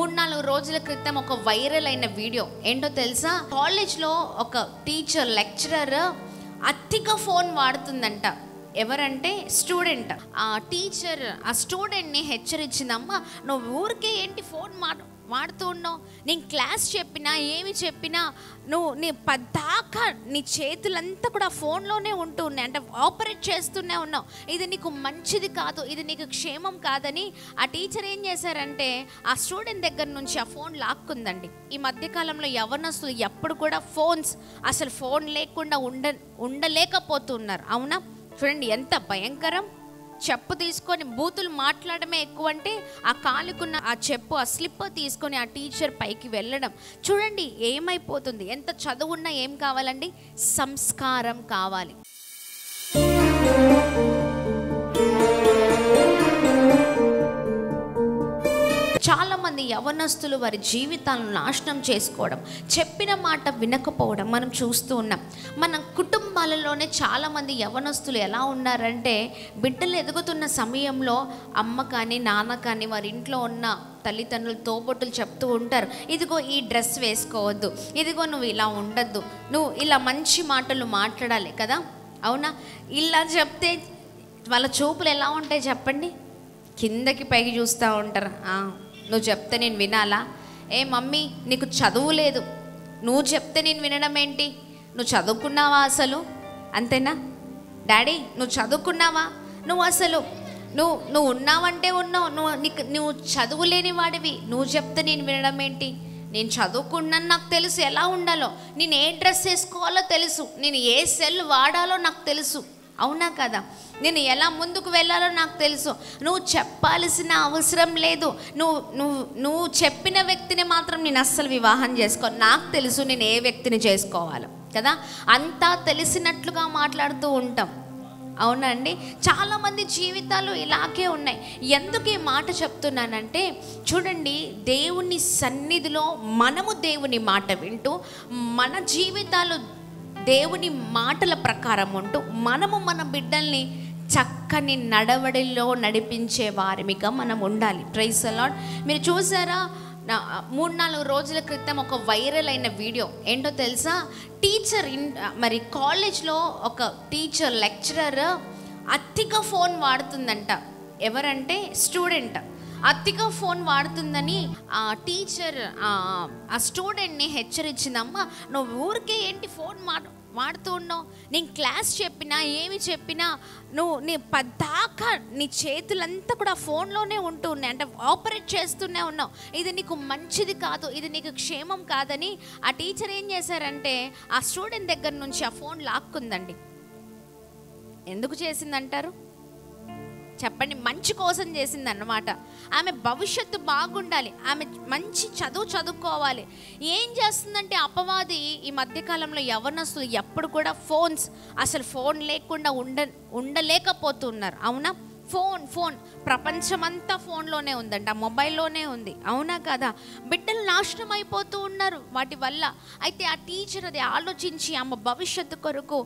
3-4 రోజుల క్రితం ఒక వైరల్ అయిన వీడియో ఏంటో తెలుసా? కాలేజ్లో ఒక టీచర్ లెక్చరర్ అతిగా ఫోన్ వాడుతుందంట. ఎవరంటే స్టూడెంట్. ఆ టీచర్ ఆ స్టూడెంట్ని హెచ్చరించిందమ్మా, నువ్వు ఊరికే ఏంటి ఫోన్ వాడుతూ ఉన్నావు, నేను క్లాస్ చెప్పినా ఏమి చెప్పినా నువ్వు నీ పద్దాకా నీ చేతులంతా కూడా ఫోన్లోనే ఉంటూ ఉన్నాయి, అంటే ఆపరేట్ చేస్తూనే ఉన్నావు, ఇది నీకు మంచిది కాదు, ఇది నీకు క్షేమం కాదని ఆ టీచర్ ఏం చేశారంటే ఆ స్టూడెంట్ దగ్గర నుంచి ఆ ఫోన్ లాక్కుందండి. ఈ మధ్యకాలంలో యవ్వనస్తులు ఎప్పుడు కూడా అసలు ఫోన్ లేకుండా ఉండలేకపోతున్నారు. అవునా? చూడండి ఎంత భయంకరం. చెప్పు తీసుకొని బూతులు మాట్లాడమే ఎక్కువ అంటే ఆ కాలుకున్న ఆ చెప్పు ఆ స్లిప్ తీసుకొని ఆ టీచర్ పైకి వెళ్ళడం. చూడండి ఏమైపోతుంది. ఎంత చదువున్నా ఏం కావాలండి? సంస్కారం కావాలి. చాలామంది యవ్వనస్తులు వారి జీవితాలను నాశనం చేసుకోవడం, చెప్పిన మాట వినకపోవడం మనం చూస్తూ ఉన్నాం. మన కుటుంబాలలోనే చాలామంది యవ్వనస్తులు ఎలా ఉన్నారంటే, బిడ్డలు ఎదుగుతున్న సమయంలో అమ్మ కానీ నాన్న కానీ వారి ఇంట్లో ఉన్న తల్లిదండ్రులు తోబొట్టులు చెప్తూ ఉంటారు, ఇదిగో ఈ డ్రెస్ వేసుకోవద్దు, ఇదిగో నువ్వు ఇలా ఉండద్దు, నువ్వు ఇలా మంచి మాటలు మాట్లాడాలి కదా. అవునా? ఇలా చెప్తే వాళ్ళ చూపులు ఎలా ఉంటాయి చెప్పండి? కిందకి పైకి చూస్తూ ఉంటారు. నువ్వు చెప్తే నేను వినాలా? ఏ మమ్మీ నీకు చదువు లేదు, నువ్వు చెప్తే నేను వినడం ఏంటి? నువ్వు చదువుకున్నావా అసలు? అంతేనా? డాడీ నువ్వు చదువుకున్నావా? నువ్వు ఉన్నావంటే ఉన్నావు, నువ్వు చదువు లేని వాడివి, నువ్వు చెప్తే నేను వినడం ఏంటి? నేను చదువుకున్నాను, నాకు తెలుసు ఎలా ఉండాలో, నేను ఏ డ్రెస్ వేసుకోవాలో తెలుసు, నేను ఏ సెల్ వాడాలో నాకు తెలుసు. అవునా కదా? నేను ఎలా ముందుకు వెళ్ళాలో నాకు తెలుసు. నువ్వు చెప్పాల్సిన అవసరం లేదు. నువ్వు చెప్పిన వ్యక్తిని మాత్రం నేను అస్సలు వివాహం చేసుకోను, నాకు తెలుసు నేను ఏ వ్యక్తిని చేసుకోవాలో కదా. అంతా తెలిసినట్లుగా మాట్లాడుతూ ఉంటాం. అవునండి, చాలామంది జీవితాలు ఇలాగే ఉన్నాయి. ఎందుకు ఈ మాట చెప్తున్నానంటే, చూడండి దేవుని సన్నిధిలో మనము దేవుని మాట వింటూ మన జీవితాలు దేవుని మాటల ప్రకారం ఉంటూ మనము మన బిడ్డల్ని చక్కని నడవడిలో నడిపించే వారిగా మనం ఉండాలి. Praise the Lord. మీరు చూసారా, 3-4 రోజుల క్రితం ఒక వైరల్ అయిన వీడియో ఏంటో తెలుసా? టీచర్ మరి కాలేజ్లో ఒక టీచర్ లెక్చరర్ అతిగా ఫోన్ వాడుతుందంట. ఎవరంటే స్టూడెంట్. అతిగా ఫోన్ వాడుతుందని ఆ టీచర్ ఆ స్టూడెంట్ని హెచ్చరించిందమ్మా, నువ్వు ఊరికే ఏంటి ఫోన్ వాడుతూ ఉన్నావు, నేను క్లాస్ చెప్పినా ఏమి చెప్పినా నువ్వు నీ పద్దాకా నీ చేతులంతా కూడా ఫోన్లోనే ఉంటూ ఉన్నాయి, అంటే ఆపరేట్ చేస్తూనే ఉన్నావు, ఇది నీకు మంచిది కాదు, ఇది నీకు క్షేమం కాదని ఆ టీచర్ ఏం చేశారంటే ఆ స్టూడెంట్ దగ్గర నుంచి ఆ ఫోన్ లాక్కుందండి. ఎందుకు చేసిందంటారు చెప్పండి? మంచి కోసం చేసింది అన్నమాట. ఆమె భవిష్యత్తు బాగుండాలి, ఆమె మంచి చదువుకోవాలి. ఏం చేస్తుందంటే అపవాది ఈ మధ్యకాలంలో యవ్వనస్తులు ఎప్పుడు కూడా అసలు ఫోన్ లేకుండా ఉండలేకపోతున్నారు. అవునా? ఫోన్ ప్రపంచమంతా ఫోన్లోనే ఉందంట, మొబైల్లోనే ఉంది. అవునా కదా? బిడ్డలు నాశనం అయిపోతూ ఉన్నారు వాటి వల్ల. అయితే ఆ టీచర్ అది ఆలోచించి ఆమె భవిష్యత్తు కొరకు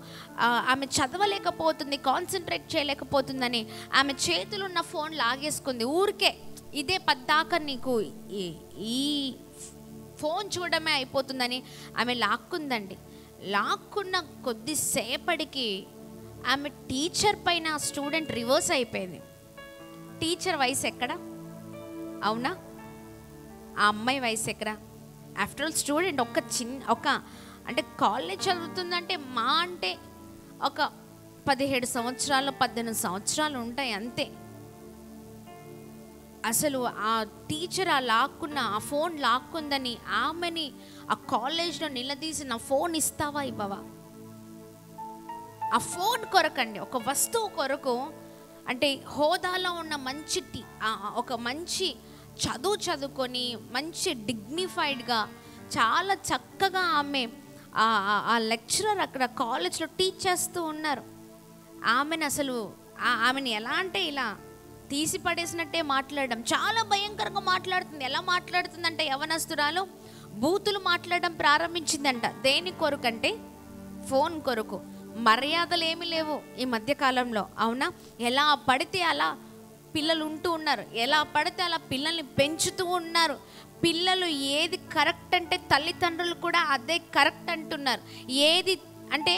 ఆమె చదవలేకపోతుంది, కాన్సన్ట్రేట్ చేయలేకపోతుందని ఆమె చేతులున్న ఫోన్ లాగేసుకుంది. ఊరికే ఇదే పద్దాక నీకు ఈ ఫోన్ చూడడమే అయిపోతుందని ఆమె లాక్కుందండి. లాక్కున్న కొద్దిసేపటికి ఆమె టీచర్ పైన స్టూడెంట్ రివర్స్ అయిపోయింది. టీచర్ వయసు ఎక్కడ? అవునా? ఆ అమ్మాయి వయసు ఎక్కడ? ఆఫ్టర్ ఆల్ స్టూడెంట్ అంటే కాలేజ్ చదువుతుందంటే అంటే ఒక 17 సంవత్సరాలు 18 సంవత్సరాలు ఉంటాయి అంతే. అసలు ఆ టీచర్ ఆ ఫోన్ లాక్కుందని ఆమెని ఆ కాలేజ్లో నిలదీసి నా ఫోన్ ఇస్తావా ఇవ్వవా? ఆ ఫోన్ కొరకండి, ఒక వస్తువు కొరకు, అంటే హోదాలో ఉన్న ఒక మంచి చదువుకొని మంచి డిగ్నిఫైడ్గా చాలా చక్కగా ఆ లెక్చరర్ అక్కడ కాలేజ్లో టీచ్ చేస్తూ ఉన్నారు. ఆమెని ఎలా అంటే ఇలా తీసి పడేసినట్టే మాట్లాడడం, చాలా భయంకరంగా మాట్లాడుతుంది. ఎలా మాట్లాడుతుందంటే యవ్వనస్తురాలు బూతులు మాట్లాడడం ప్రారంభించిందంట. దేని కొరకంటే ఫోన్ కొరకు. మర్యాదలు ఏమీ లేవు ఈ మధ్యకాలంలో. అవునా? ఎలా పడితే అలా పిల్లలు ఉంటూ ఉన్నారు, ఎలా పడితే అలా పిల్లల్ని పెంచుతూ ఉన్నారు. పిల్లలు ఏది కరెక్ట్ అంటే తల్లిదండ్రులు కూడా అదే కరెక్ట్ అంటున్నారు. ఏది అంటే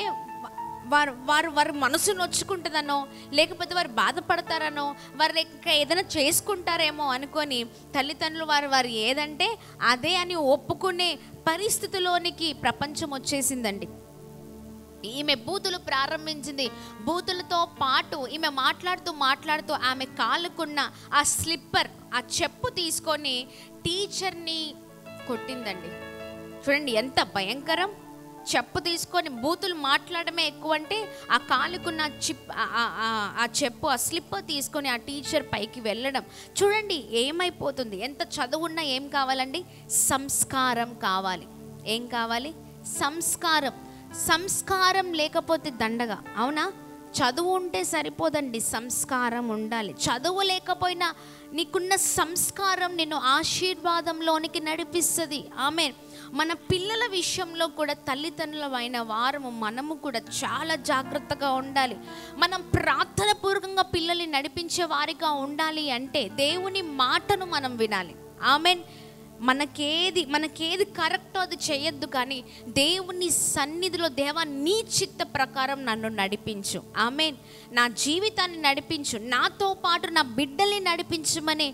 వారు వారు వారి మనసు నొచ్చుకుంటుందనో, లేకపోతే వారు బాధపడతారనో, వారు ఇంకా ఏదైనా చేసుకుంటారేమో అనుకొని తల్లిదండ్రులు వారు ఏదంటే అదే అని ఒప్పుకునే పరిస్థితిలోనికి ప్రపంచం వచ్చేసిందండి. ఈమె బూతులు ప్రారంభించింది. బూతులతో పాటు ఈమె మాట్లాడుతూ ఆమె కాలుకున్న ఆ స్లిప్పర్, ఆ చెప్పు తీసుకొని టీచర్ని కొట్టిందండి. చూడండి ఎంత భయంకరం. చెప్పు తీసుకొని బూతులు మాట్లాడమే ఎక్కువ అంటే ఆ కాలుకున్న ఆ చెప్పు, ఆ స్లిప్పర్ తీసుకొని ఆ టీచర్ పైకి వెళ్ళడం. చూడండి ఏమైపోతుంది. ఎంత చదువున్నా ఏం కావాలండి? సంస్కారం కావాలి. ఏం కావాలి? సంస్కారం. సంస్కారం లేకపోతే దండగా. అవునా? చదువు ఉంటే సరిపోదండి, సంస్కారం ఉండాలి. చదువు లేకపోయినా నీకున్న సంస్కారం నిన్ను ఆశీర్వాదంలోనికి నడిపిస్తుంది. ఆమేన్. మన పిల్లల విషయంలో కూడా తల్లిదండ్రులమైన వారము మనము కూడా చాలా జాగ్రత్తగా ఉండాలి. మనం ప్రార్థన పూర్వకంగా పిల్లల్ని నడిపించే వారిగా ఉండాలి అంటే దేవుని మాటను మనం వినాలి. ఆమేన్. మనకేది కరెక్టో అది చేయొద్దు, కానీ దేవుని సన్నిధిలో దేవా నీ చిత్త ప్రకారం నన్ను నడిపించు. ఆమేన్. నా జీవితాన్ని నడిపించు, నాతో పాటు నా బిడ్డల్ని నడిపించమని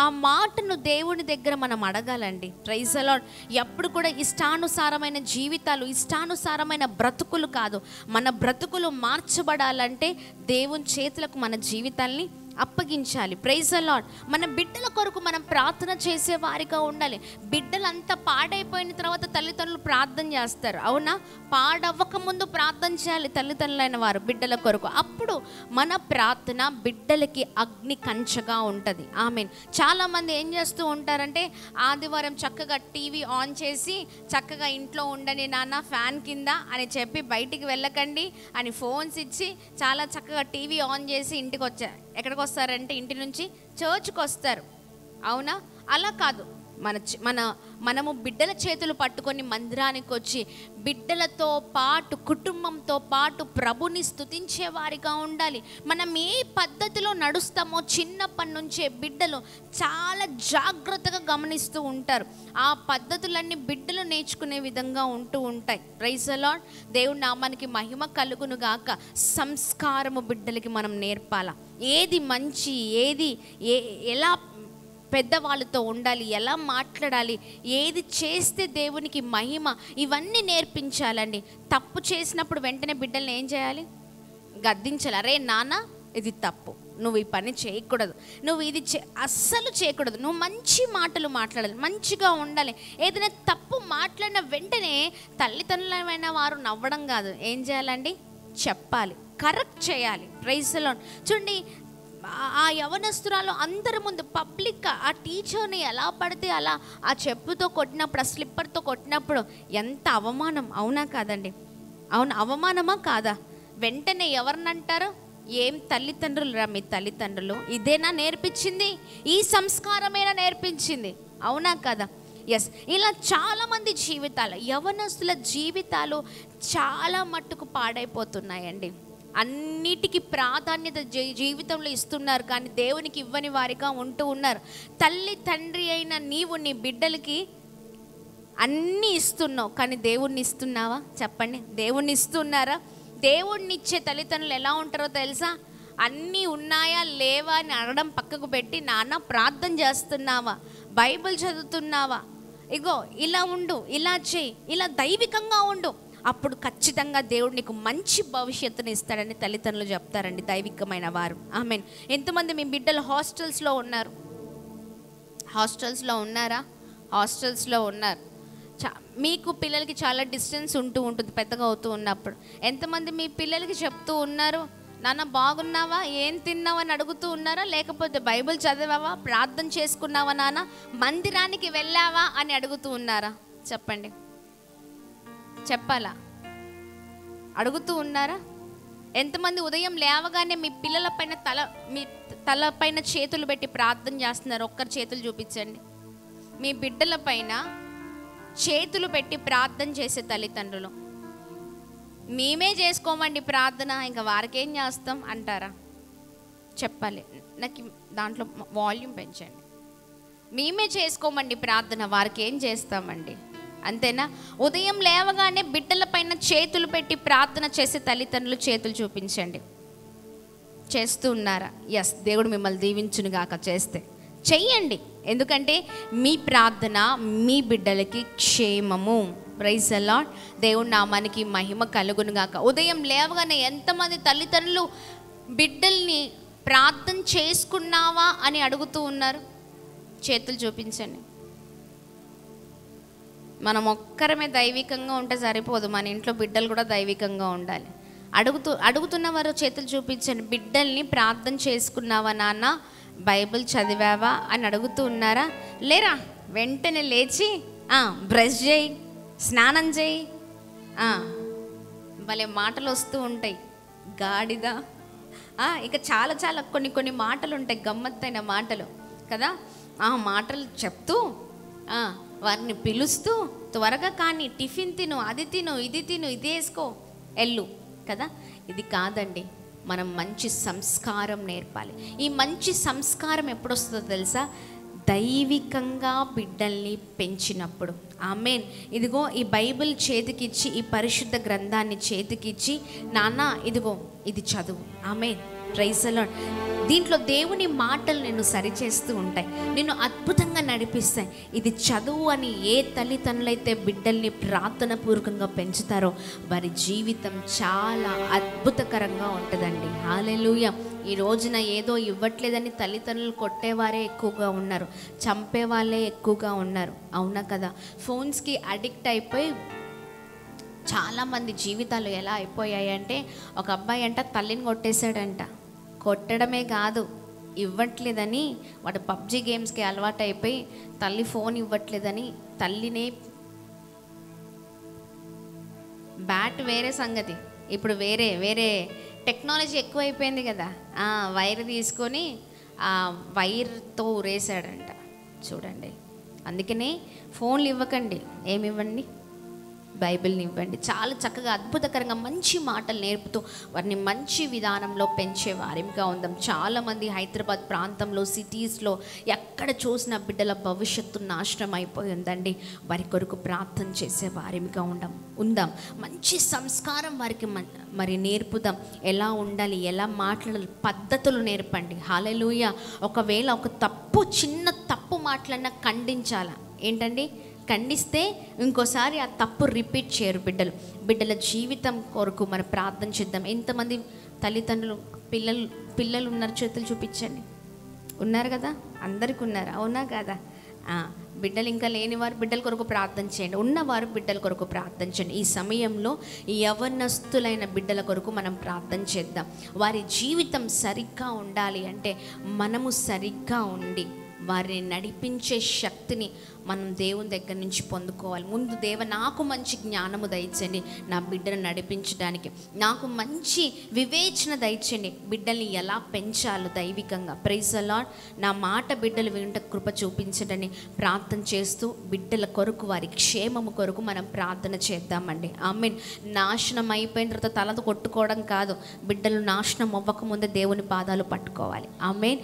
ఆ మాటను దేవుని దగ్గర మనం అడగాలండి. Praise the lord. ఎప్పుడు కూడా ఇష్టానుసారమైన జీవితాలు, ఇష్టానుసారమైన బ్రతుకులు కాదు. మన బ్రతుకులు మార్చబడాలంటే దేవుని చేతులకు మన జీవితాల్ని అప్పగించాలి. Praise the Lord. మన బిడ్డల కొరకు మనం ప్రార్థన చేసే వారిగా ఉండాలి. బిడ్డలంతా పాడైపోయిన తర్వాత తల్లిదండ్రులు ప్రార్థన చేస్తారు. అవునా? పాడవ్వక ముందు ప్రార్థన చేయాలి తల్లిదండ్రులైన వారు బిడ్డల కొరకు. అప్పుడు మన ప్రార్థన బిడ్డలకి అగ్ని కంచగా ఉంటుంది. ఆమేన్. చాలామంది ఏం చేస్తూ ఉంటారంటే ఆదివారం చక్కగా టీవీ ఆన్ చేసి చక్కగా ఇంట్లో ఉండండి నాన్న ఫ్యాన్ కింద అని చెప్పి, బయటికి వెళ్ళకండి అని ఫోన్స్ ఇచ్చి చాలా చక్కగా టీవీ ఆన్ చేసి ఇంటికి వచ్చారు. ఎక్కడికి వస్తారంటే ఇంటి నుంచి చర్చ్కి వస్తారు. అవునా? అలా కాదు. మనము బిడ్డల చేతులు పట్టుకొని మందిరానికి వచ్చి బిడ్డలతో పాటు, కుటుంబంతో పాటు ప్రభుని స్తుతించే వారిగా ఉండాలి. మనం ఏ పద్ధతిలో నడుస్తామో చిన్నప్పటి నుంచే బిడ్డలు చాలా జాగ్రత్తగా గమనిస్తూ ఉంటారు. ఆ పద్ధతులన్నీ బిడ్డలు నేర్చుకునే విధంగా ఉంటూ ఉంటాయి. Praise the Lord. దేవుని నామానికి మహిమ కలుగును గాక. సంస్కారము బిడ్డలకి మనం నేర్పాలా. ఏది మంచి, ఏది ఎలా పెద్దవాళ్ళతో ఉండాలి, ఎలా మాట్లాడాలి, ఏది చేస్తే దేవునికి మహిమ, ఇవన్నీ నేర్పించాలండి. తప్పు చేసినప్పుడు వెంటనే బిడ్డల్ని ఏం చేయాలి? గద్దించాలి. అరే నాన్న ఇది తప్పు, నువ్వు ఈ పని చేయకూడదు, నువ్వు ఇది అస్సలు చేయకూడదు, నువ్వు మంచి మాటలు మాట్లాడాలి, మంచిగా ఉండాలి. ఏదైనా తప్పు మాట్లాడిన వెంటనే తల్లిదండ్రులైన వారు నవ్వడం కాదు, ఏం చేయాలండి? చెప్పాలి, కరెక్ట్ చేయాలి. Praise the Lord. చూడండి ఆ యవనస్తురాలు అందరి ముందు పబ్లిక్ ఆ టీచర్ని ఎలా పడితే అలా ఆ చెప్పుతో కొట్టినప్పుడు, ఆ స్లిప్పర్తో కొట్టినప్పుడు ఎంత అవమానం. అవునా కాదండి? అవును, అవమానమా కాదా? వెంటనే ఎవరినంటారు? ఏం తల్లిదండ్రులు రా మీ తల్లిదండ్రులు, ఇదేనా నేర్పించింది? ఈ సంస్కారమేనా నేర్పించింది? అవునా కదా? ఎస్. ఇలా చాలామంది జీవితాలు, యవనస్తుల జీవితాలు చాలా మట్టుకు పాడైపోతున్నాయండి. అన్నిటికీ ప్రాధాన్యత జీవితంలో ఇస్తున్నారు, కానీ దేవునికి ఇవ్వని వారిగా ఉంటూ ఉన్నారు. తల్లి తండ్రి అయిన నీవు నీ బిడ్డలకి అన్నీ ఇస్తున్నావు, కానీ దేవుణ్ణి ఇస్తున్నావా? చెప్పండి. దేవుణ్ణి ఇస్తున్నారా? దేవుణ్ణి ఇచ్చే తల్లిదండ్రులు ఎలా ఉంటారో తెలుసా? అన్నీ ఉన్నాయా లేవా అని అడగడం పక్కకు పెట్టి, నాన్న ప్రార్థన చేస్తున్నావా, బైబిల్ చదువుతున్నావా, ఇగో ఇలా ఉండు, ఇలా చేయి, ఇలా దైవికంగా ఉండు, అప్పుడు ఖచ్చితంగా దేవుడు నీకు మంచి భవిష్యత్తుని ఇస్తాడని తల్లిదండ్రులు చెప్తారండి, దైవికమైన వారు. ఆమేన్. ఎంతమంది మీ బిడ్డలు హాస్టల్స్లో ఉన్నారు? హాస్టల్స్లో ఉన్నారా? హాస్టల్స్లో ఉన్నారు. మీకు పిల్లలకి చాలా డిస్టెన్స్ ఉంటుంది పెద్దగా అవుతూ ఉన్నప్పుడు. ఎంతమంది మీ పిల్లలకి చెప్తూ ఉన్నారు, నాన్న బాగున్నావా, ఏం తిన్నావా అని అడుగుతూ ఉన్నారా? లేకపోతే బైబిల్ చదివావా, ప్రార్థన చేసుకున్నావా, నాన్న మందిరానికి వెళ్ళావా అని అడుగుతూ ఉన్నారా? చెప్పండి. చెప్పాలా? అడుగుతూ ఉన్నారా? ఎంతమంది ఉదయం లేవగానే మీ పిల్లల పైన మీ తలపైన చేతులు పెట్టి ప్రార్థన చేస్తున్నారు? ఒక్కరు చేతులు చూపించండి. మీ బిడ్డల పైన చేతులు పెట్టి ప్రార్థన చేసే తల్లిదండ్రులు. మేమే చేసుకోమండి ప్రార్థన, ఇంకా వారికేం చేస్తాం అంటారా? చెప్పాలి. నాకు దాంట్లో వాల్యూమ్ పెంచండి. మేమే చేసుకోమండి ప్రార్థన, వారికి ఏం చేస్తామండి? అంతేనా? ఉదయం లేవగానే బిడ్డల పైన చేతులు పెట్టి ప్రార్థన చేసే తల్లిదండ్రులు చేతులు చూపించండి. చేస్తూ ఉన్నారా? ఎస్, దేవుడు మిమ్మల్ని దీవించును గాక. చేస్తే చెయ్యండి, ఎందుకంటే మీ ప్రార్థన మీ బిడ్డలకి క్షేమము. Praise the Lord. దేవుడి నామానికి మహిమ కలుగును గాక. ఉదయం లేవగానే ఎంతమంది తల్లిదండ్రులు బిడ్డల్ని ప్రార్థన చేసుకున్నావా అని అడుగుతూ ఉన్నారు? చేతులు చూపించండి. మనం ఒక్కరమే దైవికంగా ఉంటే సరిపోదు, మన ఇంట్లో బిడ్డలు కూడా దైవికంగా ఉండాలి. అడుగుతున్న వారు చేతులు చూపించండి. బిడ్డల్ని ప్రార్థన చేసుకున్నావా నాన్న, బైబిల్ చదివావా అని అడుగుతూ ఉన్నారా? లేరా? వెంటనే లేచి బ్రష్ చేయి, స్నానం చేయి. భలే మాటలు వస్తూ ఉంటాయి, గాడిద. ఇక చాలా చాలా కొన్ని మాటలు ఉంటాయి, గమ్మత్తైన మాటలు కదా. ఆ మాటలు చెప్తూ వారిని పిలుస్తూ, త్వరగా కానీ, టిఫిన్ తిను, అది తిను, ఇది తిను, ఇది వేసుకో, ఎల్లు కదా. ఇది కాదండి, మనం మంచి సంస్కారం నేర్పాలి. ఈ మంచి సంస్కారం ఎప్పుడు వస్తుందో తెలుసా? దైవికంగా బిడ్డల్ని పెంచినప్పుడు. ఆమేన్. ఇదిగో ఈ బైబిల్ చేతికిచ్చి, ఈ పరిశుద్ధ గ్రంథాన్ని చేతికిచ్చి, నాన్న ఇదిగో ఇది చదువు. ఆమేన్. Praise the Lord. దీంట్లో దేవుని మాటలు నిన్ను సరిచేస్తూ ఉంటాయి, నిన్ను అద్భుతంగా నడిపిస్తాయి. ఇది చదువు అని ఏ తల్లిదండ్రులైతే బిడ్డల్ని ప్రార్థన పూర్వకంగా పెంచుతారో వారి జీవితం చాలా అద్భుతకరంగా ఉంటుందండి. హల్లెలూయా. ఈ రోజున ఏదో ఇవ్వట్లేదని తల్లిదండ్రులు కొట్టేవారే ఎక్కువగా ఉన్నారు, చంపేవాళ్ళే ఎక్కువగా ఉన్నారు. అవునా కదా? ఫోన్స్కి అడిక్ట్ అయిపోయి చాలామంది జీవితాలు ఎలా అయిపోయాయంటే, ఒక అబ్బాయి అంట తల్లిని కొట్టేశాడంట. కొట్టడమే కాదు, ఇవ్వట్లేదని వాడు పబ్జి గేమ్స్కి అలవాటు అయిపోయి తల్లి ఫోన్ ఇవ్వట్లేదని తల్లినే, బ్యాట్ వేరే సంగతి, ఇప్పుడు వేరే వేరే టెక్నాలజీ ఎక్కువైపోయింది కదా. వైర్ తీసుకొని ఆ వైర్తో ఉరేసాడంట. చూడండి, అందుకనే ఫోన్లు ఇవ్వకండి. ఏమివ్వండి? బైబిల్ని ఇవ్వండి. చాలా చక్కగా అద్భుతకరంగా మంచి మాటలు నేర్పుతూ వారిని మంచి విధానంలో పెంచే వారిగా ఉందాం. చాలామంది హైదరాబాద్ ప్రాంతంలో, సిటీస్లో ఎక్కడ చూసిన బిడ్డల భవిష్యత్తు నాశనం అయిపోయి ఉందండి. వారి కొరకు ప్రార్థన చేసే వారిగా ఉందాం. మంచి సంస్కారం వారికి మరి నేర్పుదాం. ఎలా ఉండాలి, ఎలా మాట్లాడాలి, పద్ధతులు నేర్పండి. హల్లెలూయా. ఒకవేళ ఒక చిన్న తప్పు మాటలన్నా ఖండించాలా? ఏంటండి? ఖండిస్తే ఇంకోసారి ఆ తప్పు రిపీట్ చేయరు బిడ్డల జీవితం కొరకు మనం ప్రార్థన చేద్దాం. ఎంతమంది తల్లిదండ్రులు పిల్లలు ఉన్నారు? చేతులు చూపించండి. ఉన్నారు కదా? అందరికీ ఉన్నారు, అవునా కదా? బిడ్డలు ఇంకా లేనివారు బిడ్డల కొరకు ప్రార్థన చేయండి, ఉన్నవారు బిడ్డల కొరకు ప్రార్థన చేయండి. ఈ సమయంలో యవ్వనస్తులైన బిడ్డల కొరకు మనం ప్రార్థన చేద్దాం. వారి జీవితం సరిగ్గా ఉండాలి అంటే మనము సరిగ్గా ఉండి వారిని నడిపించే శక్తిని మనం దేవుని దగ్గర నుంచి పొందుకోవాలి. ముందు నాకు మంచి జ్ఞానము దయచండి నా బిడ్డను నడిపించడానికి, నాకు మంచి వివేచన దయచండి బిడ్డల్ని ఎలా పెంచాలో దైవికంగా. Praise the lord. నా మాట బిడ్డలు వింట కృప చూపించడని ప్రార్థన చేస్తూ బిడ్డల కొరకు, వారి క్షేమము కొరకు మనం ప్రార్థన చేద్దామండి. ఆమేన్. నాశనం అయిపోయిన తర్వాత తలతో కొట్టుకోవడం కాదు, బిడ్డలు నాశనం అవ్వకముందే దేవుని పాదాలు పట్టుకోవాలి. ఆమేన్.